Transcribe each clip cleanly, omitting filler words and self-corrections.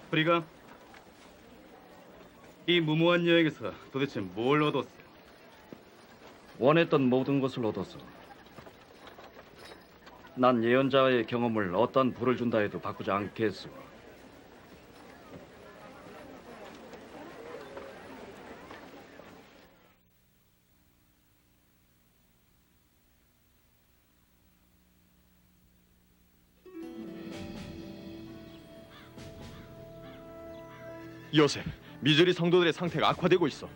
브리가 이 무모한 여행에서 도대체 뭘 얻었어? 원했던 모든 것을 얻었어. 난 예언자의 경험을 어떤 부를 준다 해도 바꾸지 않겠어. 요셉, 미주리 성도들의 상태가 악화되고 있어.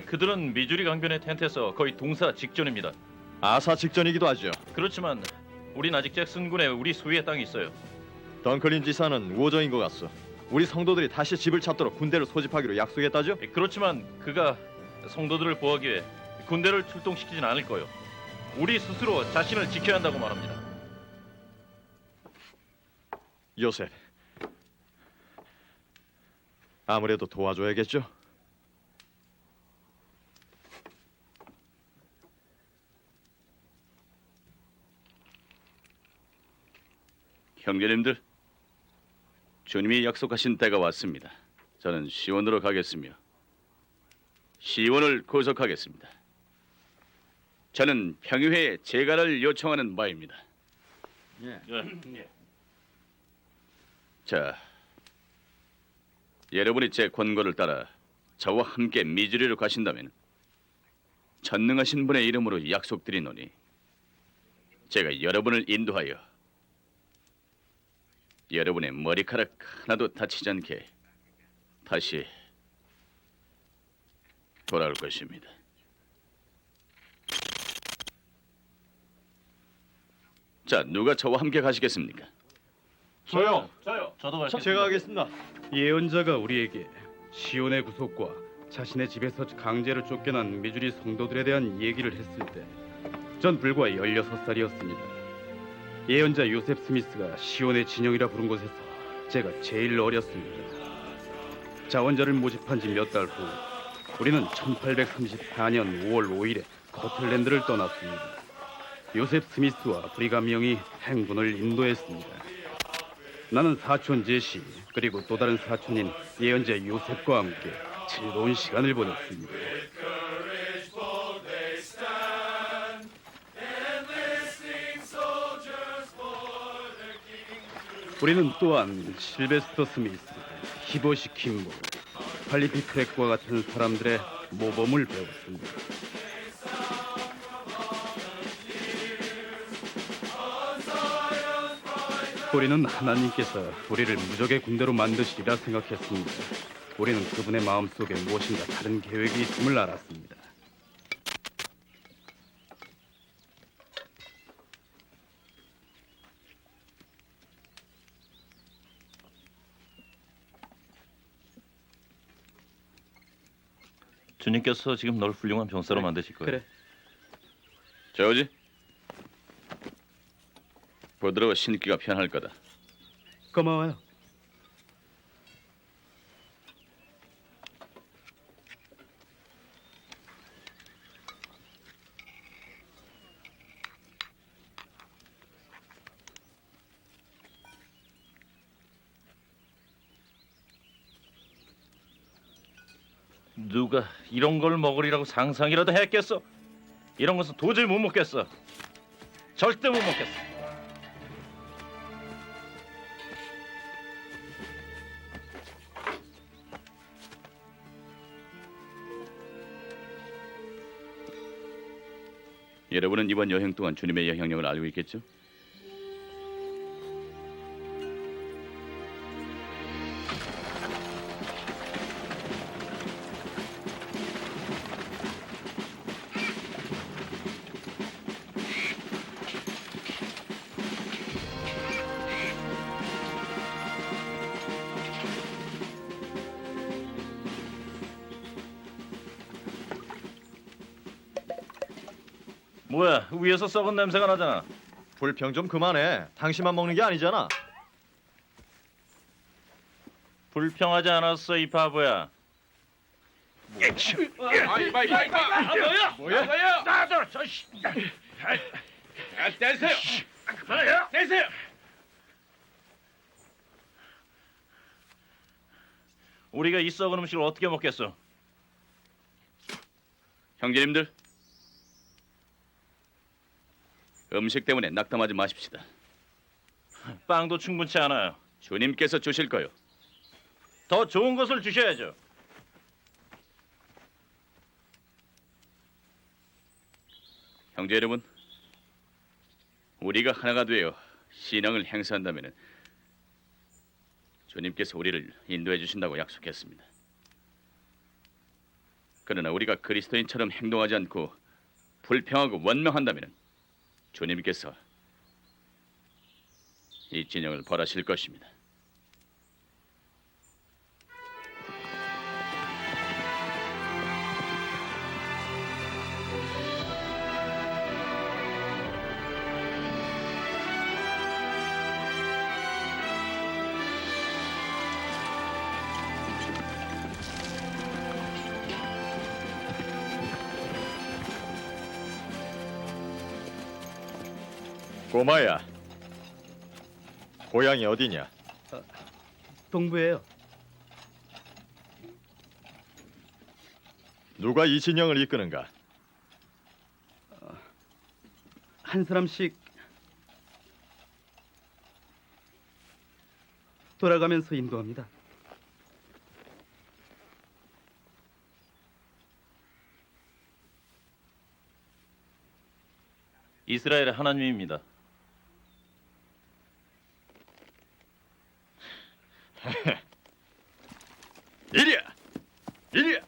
그들은 미주리 강변의 텐트에서 거의 동사 직전입니다. 아사 직전이기도 하죠. 그렇지만 우린 아직 잭슨군에 우리 소유의 땅이 있어요. 덩클린 지사는 우호적인 것 같소. 우리 성도들이 다시 집을 찾도록 군대를 소집하기로 약속했다죠? 그렇지만 그가 성도들을 보호하기 위해 군대를 출동시키진 않을 거예요. 우리 스스로 자신을 지켜야 한다고 말합니다. 요셉, 아무래도 도와줘야겠죠? 형제님들, 주님이 약속하신 때가 왔습니다. 저는 시온으로 가겠으며 시온을 구속하겠습니다. 저는 평의회에 재가를 요청하는 바입니다. 자, 여러분이 제 권고를 따라 저와 함께 미주리로 가신다면 전능하신 분의 이름으로 약속드리노니 제가 여러분을 인도하여 여러분의 머리카락 하나도 다치지 않게 다시 돌아올 것입니다. 자, 누가 저와 함께 가시겠습니까? 저요. 저도 갈게요. 제가 하겠습니다. 예언자가 우리에게 시온의 구속과 자신의 집에서 강제로 쫓겨난 미주리 성도들에 대한 얘기를 했을 때 전 불과 16살이었습니다. 예언자 요셉 스미스가 시온의 진영이라 부른 곳에서 제가 제일 어렸습니다. 자원자를 모집한 지 몇 달 후 우리는 1834년 5월 5일에 코틀랜드를 떠났습니다. 요셉 스미스와 브리감 형이 행군을 인도했습니다. 나는 사촌 제시 그리고 또 다른 사촌인 예언자 요셉과 함께 즐거운 시간을 보냈습니다. 우리는 또한 실베스터 스미스, 히보시 킴보, 팔리피 크랙과 같은 사람들의 모범을 배웠습니다. 우리는 하나님께서 우리를 무적의 군대로 만드시리라 생각했습니다. 우리는 그분의 마음속에 무엇인가 다른 계획이 있음을 알았습니다. 주님께서 지금 널 훌륭한 병사로 만드실 거예요. 그래. 저지? 부드러워 신기가 편할 거다. 고마워요. 누가 이런 걸 먹으리라고 상상이라도 했겠어? 이런 것은 도저히 못 먹겠어. 절대 못 먹겠어. 여러분은 이번 여행 동안 주님의 영향력을 알고 있겠죠? 뭐야, 위에서 썩은 냄새가 나잖아. 불평 좀 그만해. 당신만 먹는 게 아니잖아. 불평하지 않았어, 이 바보야. 뭐야? 나도 저 씨. 떼세요. 떼세요. 우리가 이 썩은 음식을 어떻게 먹겠어? 형제님들, 음식 때문에 낙담하지 마십시다. 빵도 충분치 않아요. 주님께서 주실 거요. 더 좋은 것을 주셔야죠. 형제 여러분, 우리가 하나가 되어 신앙을 행사한다면 주님께서 우리를 인도해 주신다고 약속했습니다. 그러나 우리가 그리스도인처럼 행동하지 않고 불평하고 원망한다면 주님께서 이 진영을 벌하실 것입니다. 꼬마야, 고향이 어디냐? 동부예요. 누가 이 진영을 이끄는가? 한 사람씩 돌아가면서 인도합니다. 이스라엘의 하나님입니다. 이리야, 이리야.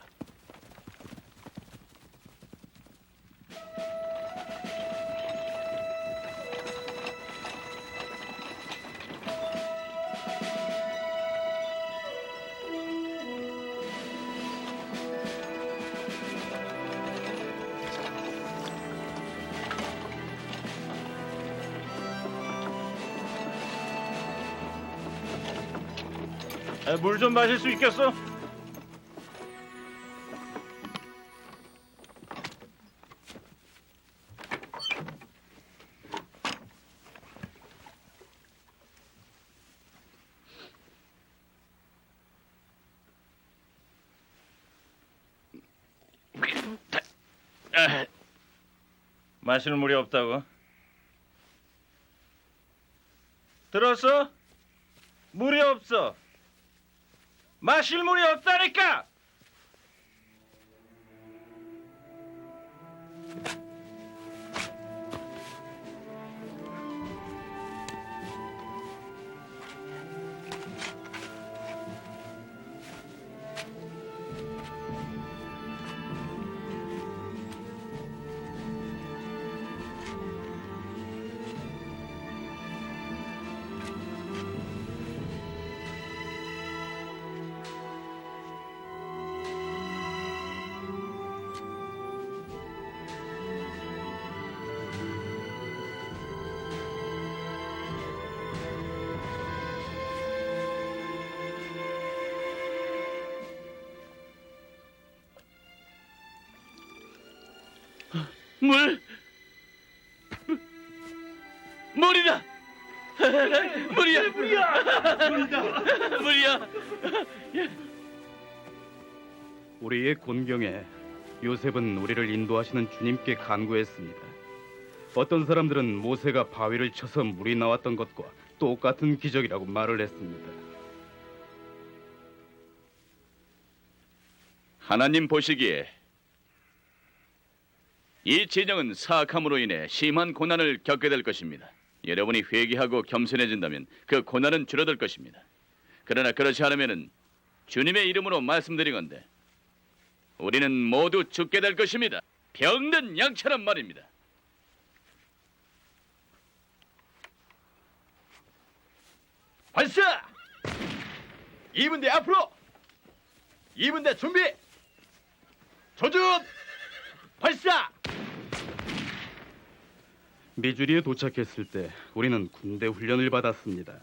물 좀 마실 수 있겠어? 마실 물이 없다고? 들었어? 물이 없어. 마실 물이 없다니까! 물이다. 물이야. 우리의 곤경에 요셉은 우리를 인도하시는 주님께 간구했습니다. 어떤 사람들은 모세가 바위를 쳐서 물이 나왔던 것과 똑같은 기적이라고 말을 했습니다. 하나님 보시기에 이 진영은 사악함으로 인해 심한 고난을 겪게 될 것입니다. 여러분이 회개하고 겸손해진다면 그 고난은 줄어들 것입니다. 그러나 그렇지 않으면 주님의 이름으로 말씀드리건대 우리는 모두 죽게 될 것입니다. 병든 양처럼 말입니다. 발사! 2분대 앞으로! 2분대 준비! 조준! 발사! 미주리에 도착했을 때 우리는 군대 훈련을 받았습니다.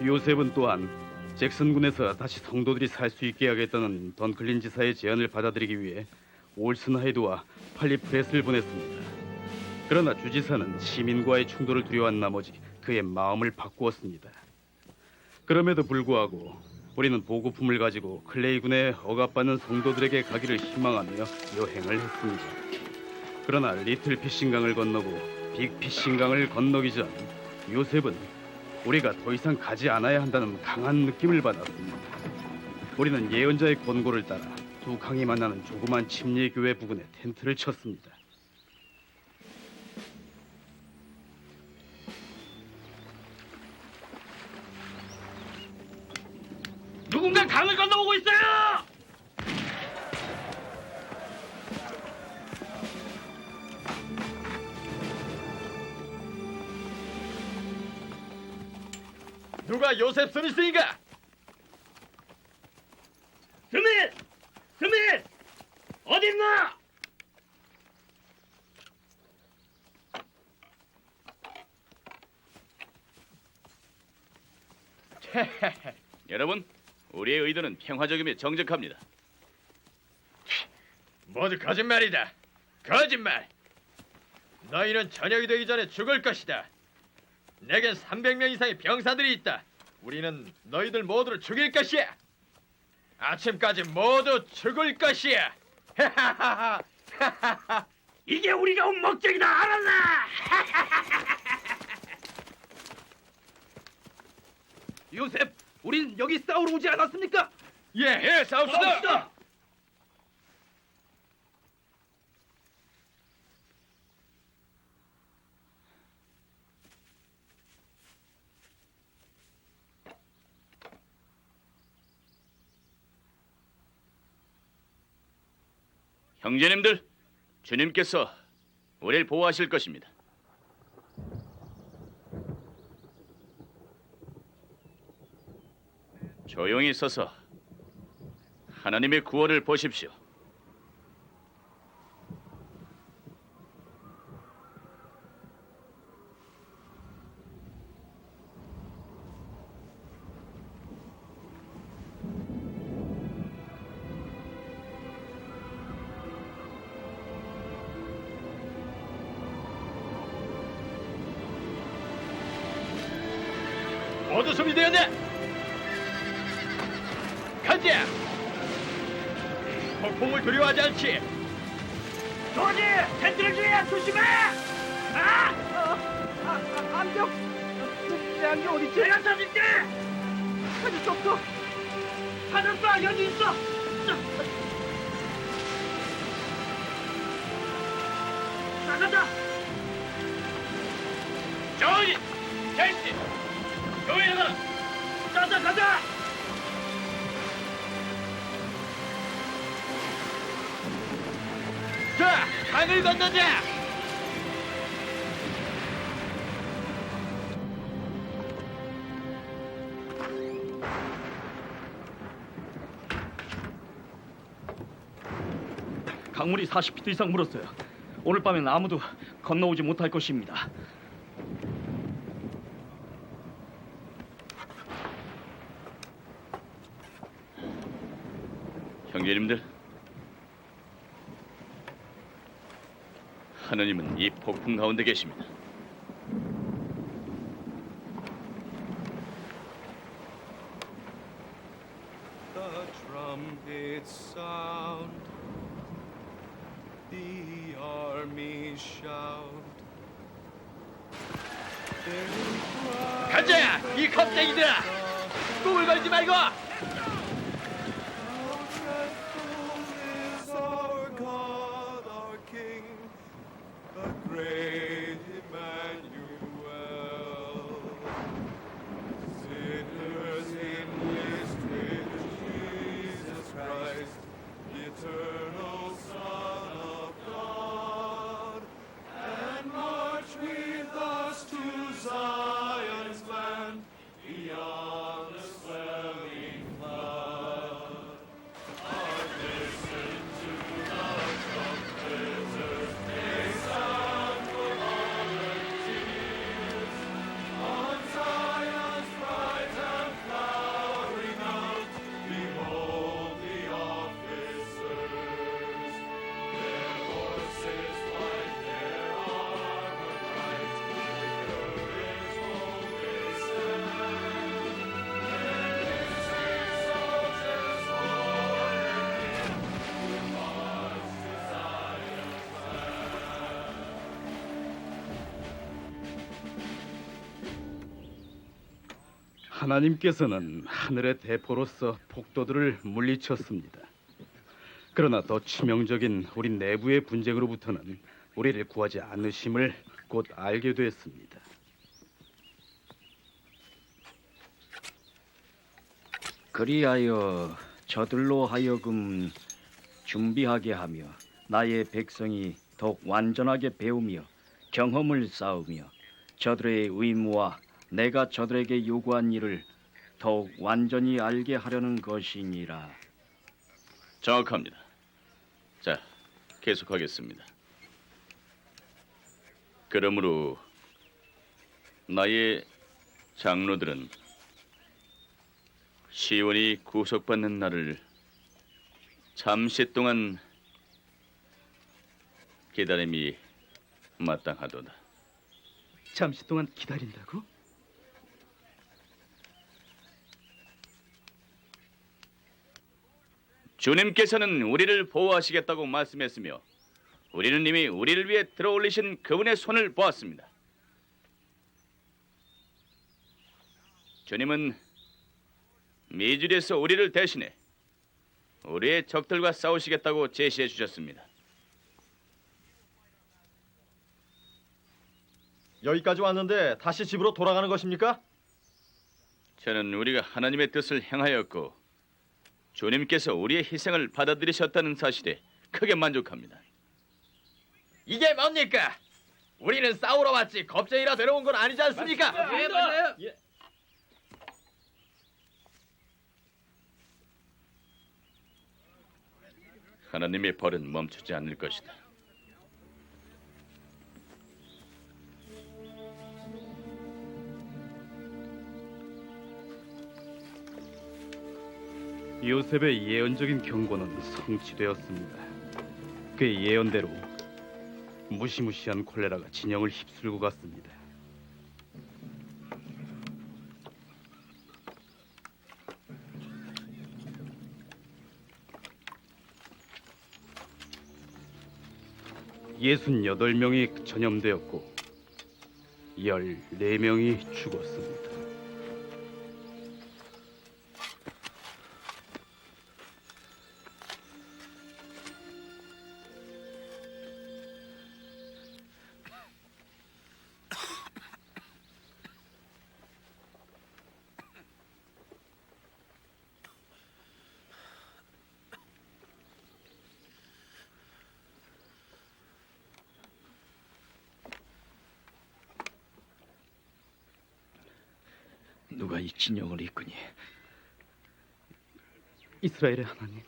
요셉은 또한 잭슨군에서 다시 성도들이 살 수 있게 하겠다는 던클린 지사의 제안을 받아들이기 위해 올슨 하이드와 팔리 프렛을 보냈습니다. 그러나 주지사는 시민과의 충돌을 두려워한 나머지 그의 마음을 바꾸었습니다. 그럼에도 불구하고 우리는 보급품을 가지고 클레이군에 억압받는 성도들에게 가기를 희망하며 여행을 했습니다. 그러나 리틀 피싱강을 건너고 빅 피싱강을 건너기 전 요셉은 우리가 더 이상 가지 않아야 한다는 강한 느낌을 받았습니다. 우리는 예언자의 권고를 따라 두 강이 만나는 조그만 침례교회 부근에 텐트를 쳤습니다. 누군가 강을 건너오고 있어요. 누가 요셉 스미스인가? 스밋! 스밋! 어딨나? 여러분, 우리의 의도는 평화적이며 정직합니다. 모두 거짓말이다. 거짓말. 너희는 저녁이 되기 전에 죽을 것이다. 내겐 300명 이상의 병사들이 있다. 우리는 너희들 모두를 죽일 것이야. 아침까지 모두 죽을 것이야. 이게 우리가 온 목적이다. 알았나? 요셉, 우린 여기 싸우러 오지 않았습니까? 예, 싸웁시다. 형제님들, 주님께서 우리를 보호하실 것입니다. 조용히 서서 하나님의 구원을 보십시오. 모두 준비되었네. 가자. 폭풍을 두려워하지 않지. 조지! 텐트를 주의야! 조심해! 아! 안경! 내 안경 어딨지? 내가 찾을게! 찾을 수 없어! 찾았어! 여기 있어! 나간다! 조지! 켄시! 교회에 가라! 가자! 자, 강을 건너자. 강물이 40피트 이상 물었어요. 오늘 밤엔 아무도 건너오지 못할 것입니다. 형제님들, 하나님은 이 폭풍 가운데 계십니다. The trumpets sound, the armies shout. 가자, 이 겁쟁이들아. 꿈을 걸지 말고. Is our God, our King, the great Emmanuel. Sinners enlisted Jesus Christ, the eternal Son of God, and march with us to Zion's land beyond the swelling 하나님께서는 하늘의 대포로서 폭도들을 물리쳤습니다. 그러나 더 치명적인 우리 내부의 분쟁으로부터는 우리를 구하지 않으심을 곧 알게 됐습니다. 그리하여 저들로 하여금 준비하게 하며 나의 백성이 더욱 완전하게 배우며 경험을 쌓으며 저들의 의무와 내가 저들에게 요구한 일을 더욱 완전히 알게 하려는 것이니라. 정확합니다. 자, 계속하겠습니다. 그러므로 나의 장로들은 시온이 구속받는 날을 잠시 동안 기다림이 마땅하도다. 잠시 동안 기다린다고? 주님께서는 우리를 보호하시겠다고 말씀했으며 우리는 이미 우리를 위해 들어올리신 그분의 손을 보았습니다. 주님은 미주리에서 우리를 대신해 우리의 적들과 싸우시겠다고 제시해 주셨습니다. 여기까지 왔는데 다시 집으로 돌아가는 것입니까? 저는 우리가 하나님의 뜻을 행하였고 주님께서 우리의 희생을 받아들이셨다는 사실에 크게 만족합니다. 이게 뭡니까? 우리는 싸우러 왔지 겁쟁이라 데려온 건 아니지 않습니까? 맞아요. 하나님의 벌은 멈추지 않을 것이다. 요셉의 예언적인 경고는 성취되었습니다. 그의 예언대로 무시무시한 콜레라가 진영을 휩쓸고 갔습니다. 예순여덟 명이 전염되었고 14명이 죽었습니다. 누가 이 진영을 이끄니? 이스라엘의 하나님,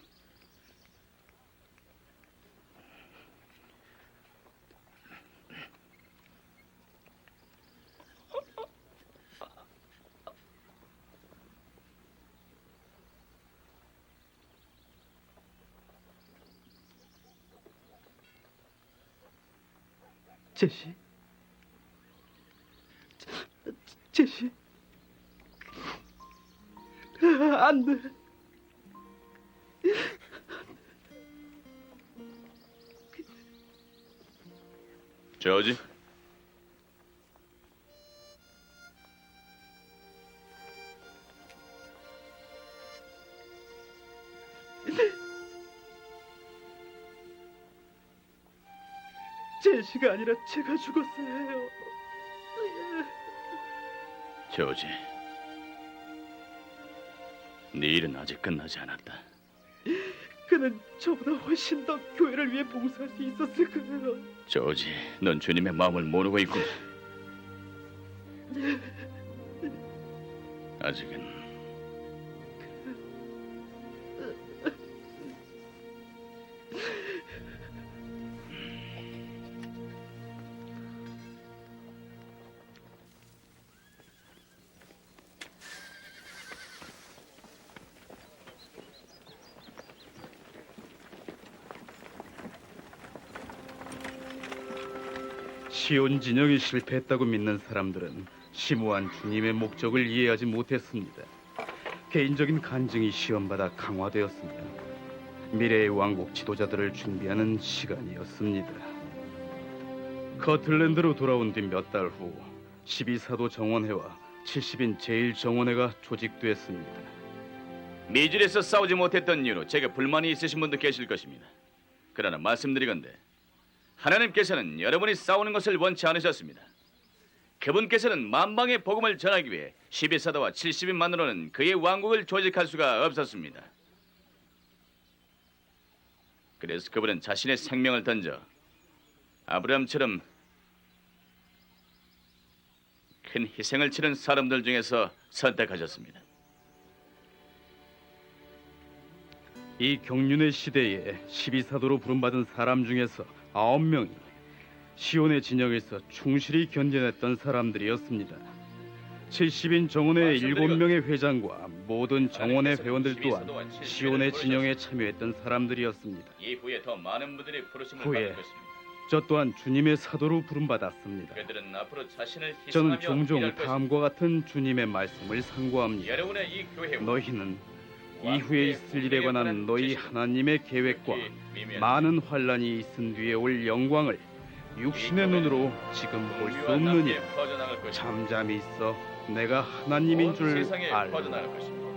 제시, 제시, 안 돼. 저지? 제시가 아니라 제가 죽었어요. 저지. 네 일은 아직 끝나지 않았다. 그는 저보다 훨씬 더 교회를 위해 봉사할 수 있었을 거예요. 저지, 넌 주님의 마음을 모르고 있구나. 아직은 시온 진영이 실패했다고 믿는 사람들은 심오한 주님의 목적을 이해하지 못했습니다. 개인적인 간증이 시험받아 강화되었으며 미래의 왕국 지도자들을 준비하는 시간이었습니다. 커틀랜드로 돌아온 뒤 몇 달 후 12사도 정원회와 70인 제1정원회가 조직됐습니다. 미줄에서 싸우지 못했던 이유로 제게 불만이 있으신 분도 계실 것입니다. 그러나 말씀드리건대 하나님께서는 여러분이 싸우는 것을 원치 않으셨습니다. 그분께서는 만방의 복음을 전하기 위해 12사도와 70인만으로는 그의 왕국을 조직할 수가 없었습니다. 그래서 그분은 자신의 생명을 던져 아브라함처럼 큰 희생을 치른 사람들 중에서 선택하셨습니다. 이 경륜의 시대에 12사도로 부름받은 사람 중에서 9명이 시온의 진영에서 충실히 견뎌냈던 사람들이었습니다. 70인 정원의 7명의 회장과 모든 정원의 회원들 또한 시온의 진영에 참여했던 사람들이었습니다. 이후에 더 많은 분들이 부르심을 후에 받을 것입니다. 저 또한 주님의 사도로 부름받았습니다. 그들은 앞으로 자신을 저는 희생하며 종종 일할 것입니다. 다음과 같은 주님의 말씀을 상고합니다. 여러분의 이 교회와 너희는 이후에 있을 일에 관한 너희 하나님의 계획과 많은 환란이 있은 뒤에 올 영광을 육신의 눈으로 지금 볼 수 없느니 퍼져나갈 것입니다. 잠잠히 있어 내가 하나님인 온 줄 세상에 알라. 퍼져나갈 것입니다.